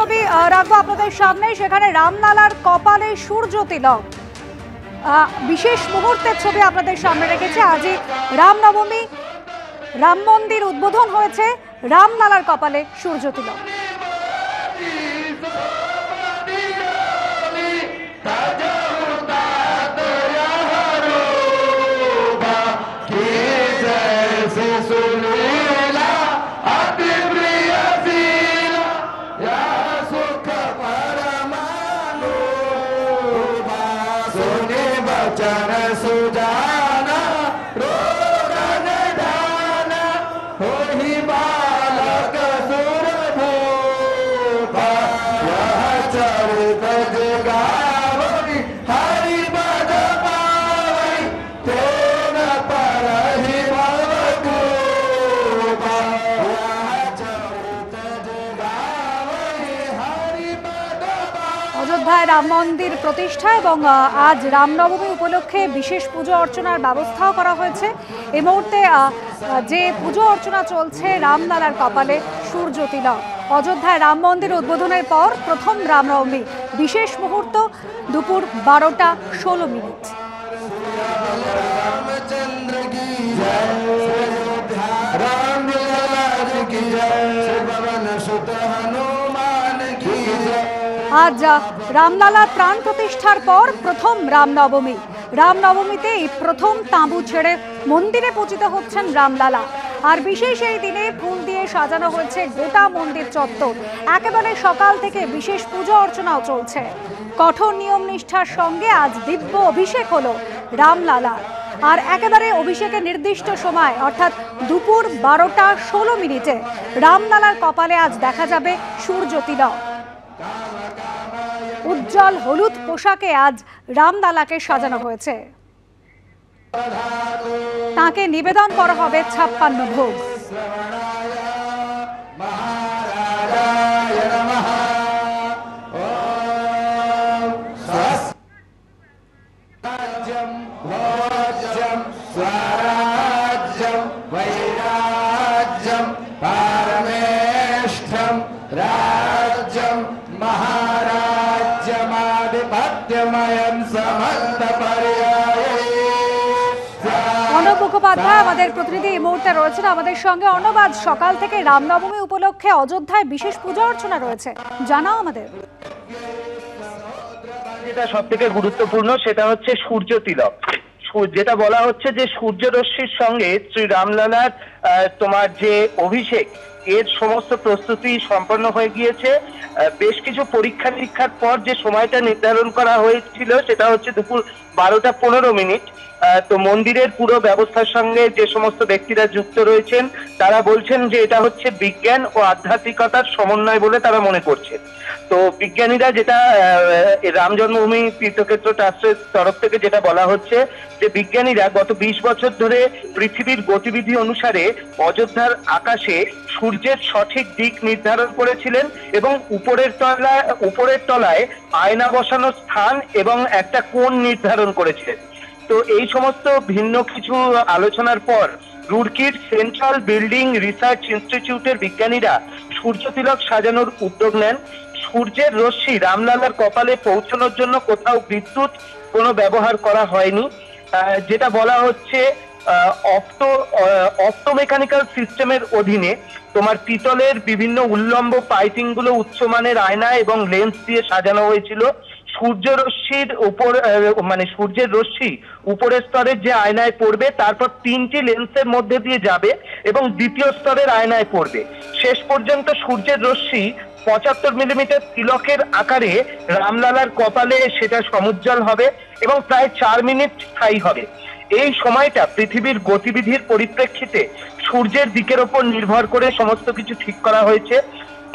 ছবি রাখবো আপনাদের সামনে। সেখানে রামলালার কপালে সূর্য তিলক, বিশেষ মুহূর্তের ছবি আপনাদের সামনে রেখেছে। আজই রামনবমী, রাম মন্দির উদ্বোধন হয়েছে, রামলালার কপালে সূর্য তিলক। অযোধ্যায় রাম মন্দির প্রতিষ্ঠা এবং আজ রামনবমী উপলক্ষে বিশেষ পুজো অর্চনার ব্যবস্থাও করা হয়েছে। এই মুহূর্তে যে পুজো অর্চনা চলছে, রামলালার কপালে সূর্য তিলক। অযোধ্যায় রাম মন্দির উদ্বোধনের পর প্রথম রামনবমী, বিশেষ মুহূর্ত, দুপুর 12:16। আজ রামলালার প্রাণ প্রতিষ্ঠার পর প্রথম রামনবমী। রামনবমীতে এই প্রথম তাঁবু ছেড়ে মন্দিরে পূজিত হচ্ছেন রামলালা। আর বিশেষ এই দিনে ফুল দিয়ে সাজানো হয়েছে গোটা মন্দির চত্বর। একেবারে সকাল থেকে বিশেষ পুজো অর্চনাও চলছে। কঠোর নিয়ম নিষ্ঠার সঙ্গে আজ দিব্য অভিষেক হলো রামলালার। আর একেবারে অভিষেকের নির্দিষ্ট সময় অর্থাৎ দুপুর 12:16 রামলালার কপালে আজ দেখা যাবে সূর্য তিলক। উজ্জ্বল হলুদ পোশাকে আজ রামলালাকে সাজানো হয়েছে। তাকে নিবেদন করা হবে 56 ভোগ। অর্ণব মুখোপাধ্যায় আমাদের প্রতিনিধি এই মুহূর্তে রয়েছেন আমাদের সঙ্গে। অর্ণব, আজ সকাল থেকে রামনবমী উপলক্ষে অযোধ্যায় বিশেষ পূজা অর্চনা রয়েছে, জানাও আমাদের। যেটা সব থেকে গুরুত্বপূর্ণ সেটা হচ্ছে সূর্য তিলক। যেটা বলা হচ্ছে যে সূর্য রশ্মির সঙ্গে শ্রী রামলালার তোমার যে অভিষেক, এর সমস্ত প্রস্তুতি সম্পন্ন হয়ে গিয়েছে। বেশ কিছু পরীক্ষা নিরীক্ষার পর যে সময়টা নির্ধারণ করা হয়েছিল সেটা হচ্ছে দুপুর 12:15। তো মন্দিরের পুরো ব্যবস্থার সঙ্গে যে সমস্ত ব্যক্তিরা যুক্ত রয়েছেন তারা বলছেন যে এটা হচ্ছে বিজ্ঞান ও আধ্যাত্মিকতার সমন্বয় বলে তারা মনে করছে। তো বিজ্ঞানীরা, যেটা রাম জন্মভূমি তীর্থক্ষেত্র ট্রাস্টের তরফ থেকে যেটা বলা হচ্ছে, যে বিজ্ঞানীরা গত 20 বছর ধরে পৃথিবীর গতিবিধি অনুসারে অযোধ্যার আকাশে সূর্যের সঠিক দিক নির্ধারণ করেছিলেন এবং উপরের তলায় আয়না বসানোর স্থান এবং একটা কোণ নির্ধারণ করেছিলেন। তো এই সমস্ত ভিন্ন কিছু আলোচনার পর রুড়কির সেন্ট্রাল বিল্ডিং রিসার্চ ইনস্টিটিউটের বিজ্ঞানীরা সূর্য তিলক সাজানোর উদ্যোগ নেন। সূর্যের রশ্মি রামলালার কপালে পৌঁছানোর জন্য কোথাও বিদ্যুৎ কোনো ব্যবহার করা হয়নি। যেটা বলা হচ্ছে অপ্টোমেকানিক্যাল সিস্টেমের অধীনে তোমার পিতলের বিভিন্ন উল্লম্ব পাইপিং গুলো উচ্চমানের আয়না এবং লেন্স দিয়ে সাজানো হয়েছিল। সূর্যের রশ্মি উপরের স্তরের যে আয়নায় পড়বে, তারপর 3টি লেন্সের মধ্যে দিয়ে যাবে এবং দ্বিতীয় স্তরের আয়নায় পড়বে। শেষ পর্যন্ত সূর্যের রশ্মি 75 মিলিমিটার তিলকের আকারে রামলালার কপালে সেটা সমুজ্জ্বল হবে এবং প্রায় 4 মিনিট স্থায়ী হবে। এই সময়টা পৃথিবীর গতিবিধির পরিপ্রেক্ষিতে সূর্যের দিকের ওপর নির্ভর করে সমস্ত কিছু ঠিক করা হয়েছে।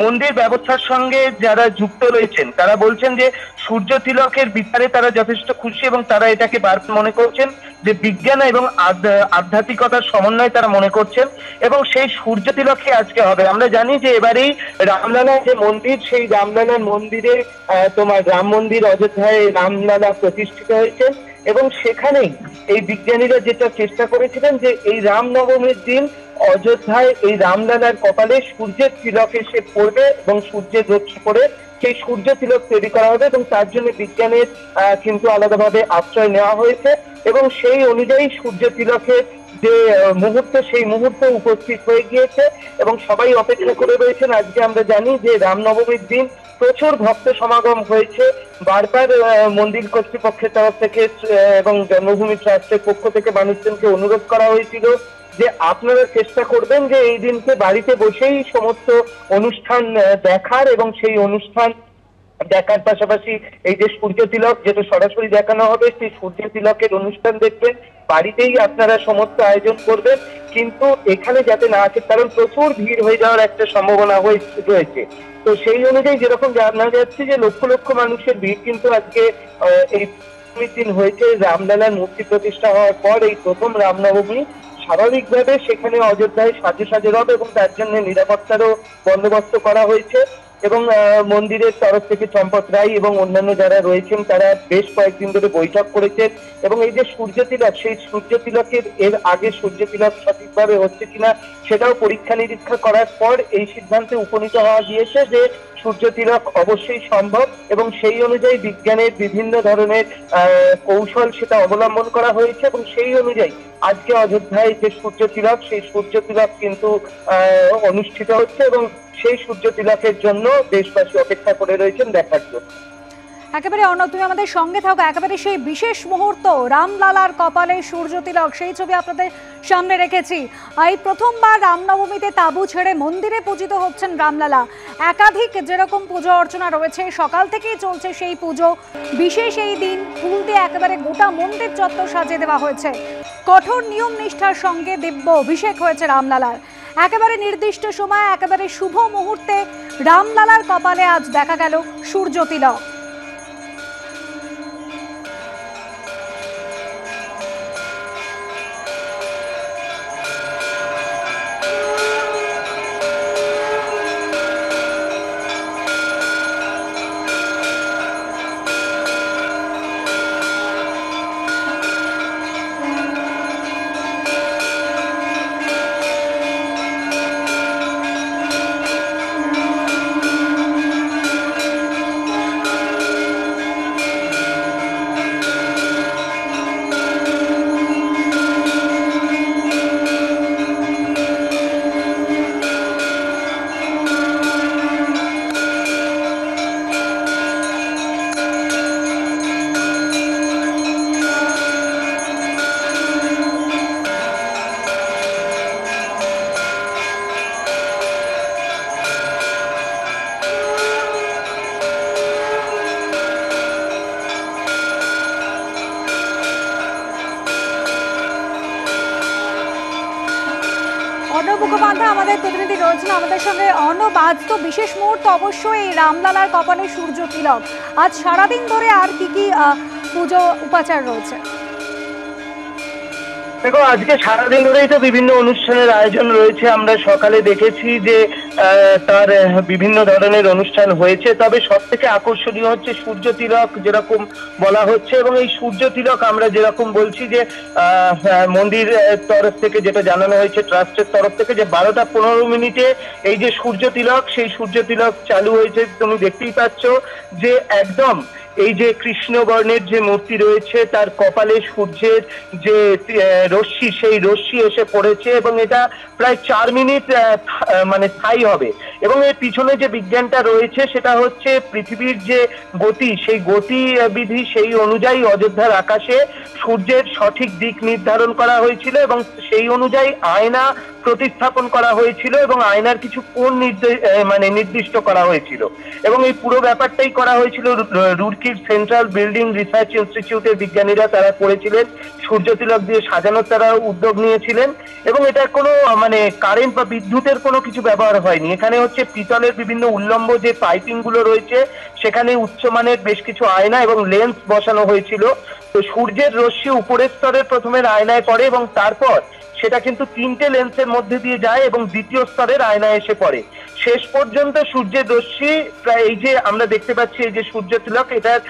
মন্দির ব্যবস্থার সঙ্গে যারা যুক্ত রয়েছেন তারা বলছেন যে সূর্য তিলকের বিচারে তারা যথেষ্ট খুশি এবং তারা এটাকে মনে করছেন যে বিজ্ঞান এবং আধ্যাত্মিকতার সমন্বয় তারা মনে করছেন এবং সেই সূর্য তিলকই আজকে হবে। আমরা জানি যে এবারেই রামলালার যে মন্দির, সেই রামলালার মন্দিরে তোমার রাম মন্দির অযোধ্যায় রামলালা প্রতিষ্ঠিত হয়েছে এবং সেখানেই এই বিজ্ঞানীরা যেটা চেষ্টা করেছিলেন যে এই রামনবমীর দিন অযোধ্যায় এই রামলালার কপালে সূর্যের তিলক এসে পড়বে এবং সূর্যের রশ্মি পড়ে সেই সূর্য তিলক তৈরি করা হবে এবং তার জন্য বিজ্ঞানের কিন্তু আলাদাভাবে আশ্রয় নেওয়া হয়েছে এবং সেই অনুযায়ী সূর্য তিলকের যে মুহূর্ত সেই মুহূর্তে উপস্থিত হয়ে গিয়েছে এবং সবাই অপেক্ষা করে রয়েছেন। আজকে আমরা জানি যে রামনবমীর দিন প্রচুর ভক্ত সমাগম হয়েছে। বারবার মন্দির কর্তৃপক্ষের তরফ থেকে এবং জন্মভূমি ট্রাস্টের পক্ষ থেকে মানুষজনকে অনুরোধ করা হয়েছিল যে আপনারা চেষ্টা করবেন যে এই দিনকে বাড়িতে বসেই সমস্ত অনুষ্ঠান দেখার এবং সেই অনুষ্ঠান দেখার পাশাপাশি এই যে সূর্য তিলক যেটা সরাসরি দেখানো হবে সেই সূর্য তিলকের অনুষ্ঠান দেখবেন, বাড়িতেই আপনারা সমস্ত আয়োজন করবেন, কিন্তু এখানে যাতে না আসে কারণ প্রচুর ভিড় হয়ে যাওয়ার একটা সম্ভাবনা রয়েছে। তো সেই অনুযায়ী যেরকম জানা যাচ্ছে যে লক্ষ লক্ষ মানুষের ভিড় কিন্তু আজকে এই দিন হয়েছে রামলালার মূর্তি প্রতিষ্ঠা হওয়ার পর এই প্রথম রামনবমী। স্বাভাবিকভাবে সেখানে অযোধ্যায় সাজে সাজে রব এবং তার জন্য নিরাপত্তারও বন্দোবস্ত করা হয়েছে এবং মন্দিরের তরফ থেকে চম্পট রায় এবং অন্যান্য যারা রয়েছেন তারা বেশ কয়েকদিন ধরে বৈঠক করেছেন এবং এই যে সূর্য তিলক সেই সূর্য তিলকের এর আগে সূর্য তিলক সঠিকভাবে হচ্ছে কিনা সেটাও পরীক্ষা নিরীক্ষা করার পর এই সিদ্ধান্তে উপনীত হওয়া গিয়েছে যে সূর্য তিলক অবশ্যই সম্ভব এবং সেই অনুযায়ী বিজ্ঞানের বিভিন্ন ধরনের কৌশল সেটা অবলম্বন করা হয়েছে এবং সেই অনুযায়ী আজকে অযোধ্যায় যে সূর্য তিলক সেই সূর্য তিলক কিন্তু অনুষ্ঠিত হচ্ছে এবং সেই সূর্য তিলকের জন্য দেশবাসী অপেক্ষা করে রয়েছেন দেখার জন্য। একেবারে অর্ণব, তুমি আমাদের সঙ্গে থাকো। একেবারে সেই বিশেষ মুহূর্ত রামলালার কপালে সূর্য তিলক সেই ছবি আপনাদের সামনে রেখেছি। এই প্রথমবার রামনবমীতে তাঁবু ছেড়ে মন্দিরে পূজিত হচ্ছেন রামলালা। একাধিক যেরকম পুজো অর্চনা রয়েছে, সকাল থেকেই চলছে সেই পুজো। বিশেষ এই দিন ফুল দিয়ে একেবারে গোটা মন্দির চত্বর সাজিয়ে দেওয়া হয়েছে। কঠোর নিয়ম নিষ্ঠার সঙ্গে দিব্য অভিষেক হয়েছে রামলালার। একেবারে নির্দিষ্ট সময় একেবারে শুভ মুহূর্তে রামলালার কপালে আজ দেখা গেল সূর্য তিলক। অর্ণব মুখোপাধ্যায় আমাদের প্রতিনিধি রয়েছেন আমাদের সঙ্গে। অর্ণব, আজ তো বিশেষ মুহূর্ত অবশ্যই এই রামলালার কপালে সূর্য তিলক। আজ সারাদিন ধরে আর কি কি পুজো উপাচার রয়েছে? দেখো, আজকে সারাদিন ধরেই তো বিভিন্ন অনুষ্ঠানের আয়োজন রয়েছে। আমরা সকালে দেখেছি যে তার বিভিন্ন ধরনের অনুষ্ঠান হয়েছে, তবে সব থেকে আকর্ষণীয় হচ্ছে সূর্য তিলক যেরকম বলা হচ্ছে এবং এই সূর্য তিলক আমরা যেরকম বলছি যে মন্দির তরফ থেকে যেটা জানানো হয়েছে ট্রাস্টের তরফ থেকে যে 12টা 15 মিনিটে এই যে সূর্য তিলক সেই সূর্য তিলক চালু হয়েছে। তুমি দেখতেই পাচ্ছ যে একদম এই যে কৃষ্ণ বর্ণের যে মূর্তি রয়েছে তার কপালে সূর্যের যে রশ্মি সেই রশ্মি এসে পড়েছে এবং এটা প্রায় 4 মিনিট মানে স্থায়ী হবে এবং এর পিছনে যে বিজ্ঞানটা রয়েছে সেটা হচ্ছে পৃথিবীর যে গতি সেই গতিবিধি সেই অনুযায়ী অযোধ্যার আকাশে সূর্যের সঠিক দিক নির্ধারণ করা হয়েছিল এবং সেই অনুযায়ী আয়না প্রতিস্থাপন করা হয়েছিল এবং আয়নার কিছু কোণ নির্দিষ্ট করা হয়েছিল এবং এই পুরো ব্যাপারটাই করা হয়েছিল রুরকির সেন্ট্রাল বিল্ডিং রিসার্চ ইনস্টিটিউটের বিজ্ঞানীরা তারা করেছিলেন। সূর্য তিলক দিয়ে সাজানোর তারা উদ্যোগ নিয়েছিলেন এবং এটা কোনো কারেন্ট বা বিদ্যুতের কোনো কিছু ব্যবহার হয়নি। এখানে হচ্ছে পিতলের বিভিন্ন উল্লম্ব যে পাইপিং গুলো রয়েছে সেখানে উচ্চমানের বেশ কিছু আয়না এবং লেন্স বসানো হয়েছিল। তো সূর্যের রশ্মি উপরের স্তরের প্রথমে আয়নায় পড়ে এবং তারপর সেটা কিন্তু 3টে লেন্সের মধ্যে দিয়ে যায় এবং দ্বিতীয় স্তরের আয়নায় এসে পড়ে। শেষ পর্যন্ত সূর্যের রশ্মি প্রায় এই যে আমরা দেখতে পাচ্ছি এই যে সূর্য তিলক, এটার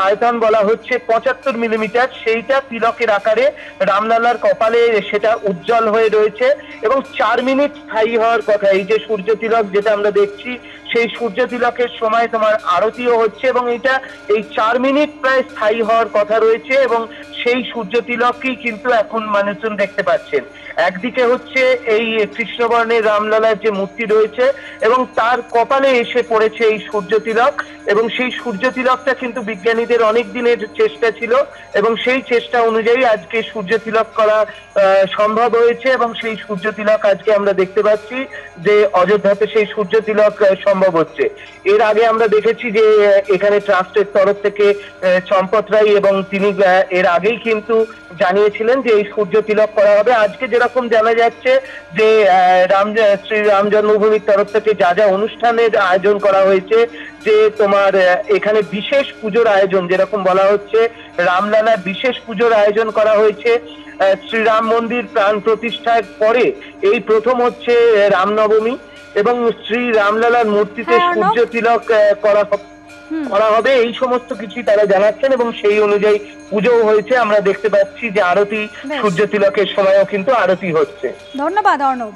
আয়তন বলা হচ্ছে 75 মিলিমিটার, সেইটা তিলকের আকারে রামলালার কপালে সেটা উজ্জ্বল হয়ে রয়েছে এবং 4 মিনিট স্থায়ী হওয়ার কথা। এই যে সূর্য তিলক যেটা আমরা দেখছি, সেই সূর্য তিলকের সময় তোমার আরতিও হচ্ছে এবং এটা এই 4 মিনিট প্রায় স্থায়ী হওয়ার কথা রয়েছে এবং সেই সূর্য তিলকই কিন্তু এখন মানুষজন দেখতে পাচ্ছেন। একদিকে হচ্ছে এই কৃষ্ণবর্ণের রামলালার যে মূর্তি রয়েছে এবং তার কপালে এসে পড়েছে এই সূর্য তিলক এবং সেই সূর্য তিলকটা কিন্তু বিজ্ঞানীদের অনেক দিনের চেষ্টা ছিল এবং সেই চেষ্টা অনুযায়ী আজকে সূর্য তিলক করা সম্ভব হয়েছে এবং সেই সূর্য তিলক আজকে আমরা দেখতে পাচ্ছি যে অযোধ্যাতে সেই সূর্য তিলক সম্ভব হচ্ছে। এর আগে আমরা দেখেছি যে এখানে ট্রাস্টের তরফ থেকে চম্পত রায় এবং তিনি এর আগেই কিন্তু জানিয়েছিলেন যে এই সূর্য তিলক করা হবে। আজকে যেরকম জানা যাচ্ছে যে শ্রী রাম জন্মভূমির তরফ থেকে যা যা অনুষ্ঠানের আয়োজন করা হয়েছে, যে তোমার এখানে বিশেষ পুজোর আয়োজন, যেরকম বলা হচ্ছে রামলালার বিশেষ পুজোর আয়োজন করা হয়েছে। শ্রীরাম মন্দির প্রাণ প্রতিষ্ঠার পরে এই প্রথম হচ্ছে রামনবমী এবং শ্রী রামলালার মূর্তিতে সূর্য তিলক করা হবে। এই সমস্ত কিছুই তারা জানাচ্ছেন এবং সেই অনুযায়ী পুজো হয়েছে। আমরা দেখতে পাচ্ছি যে আরতি, সূর্য তিলকের সময়ও কিন্তু আরতি হচ্ছে। ধন্যবাদ অর্ণব।